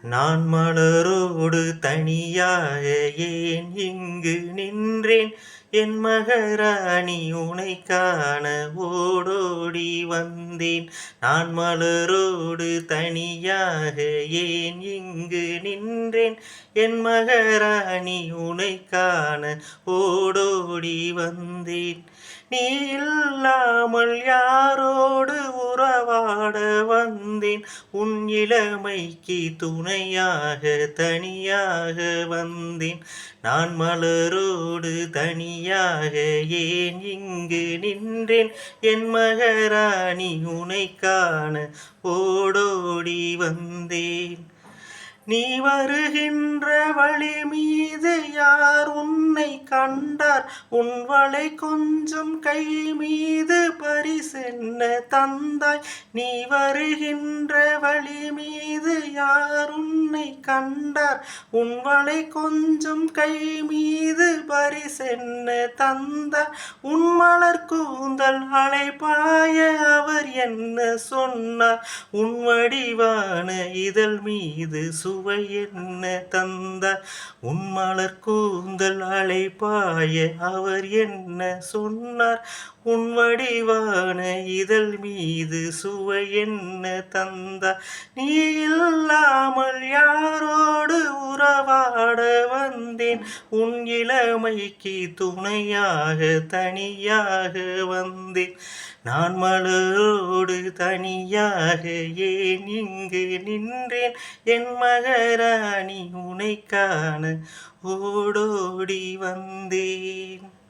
நான் மலரோடு தனியாக ஏன் இங்கு நின்றேன்? என் மகாராணி உனைக் காண ஓடோடி வந்தேன். நான் மலரோடு தனியாக ஏன் இங்கு நின்றேன்? என் மகாராணி உனைக் காண ஓடோடி வந்தேன். நீ இல்லாமல் யாரோடு உறவாட வந்தேன்? உன் இளமைக்கு துணையாக தனியாக வந்தேன். நான் மலரோடு தனியாக ஏன் இங்கு நின்றேன்? என் மகாராணி உனைக் காண ஓடோடி வந்தேன். நீ வருகின்ற வழி மீது யார் உன்னை கண்டார்? உன் வளை கொஞ்சம் கை மீது பரிசென்ன தந்தாய்? நீ வருகின்ற வழி மீது யார் உன்னை கண்டார்? உன் வளை கொஞ்சம் கை மீது பரிசென்ன தந்தார்? உன் மலர் கூந்தல் அலைபாய அவர் என்ன சொன்னார்? உன் வடிவான இதழ் மீது சுவை என்ன தந்தார்? உன் மலர் கூந்தல் அலைபாய அவர் என்ன சொன்னார்? உன் வடிவான இதழ் மீது சுவை என்ன தந்தார்? நீ இல்லாமல் யாரோடு உறவாட வந்தேன்? உன் இளமைக்கு துணையாக தனியாக வந்தேன். நான் மலரோடு தனியாக ஏன் இங்கு நின்றேன்? என் மகாராணி உனைக் காண ஓடோடி வந்தேன்.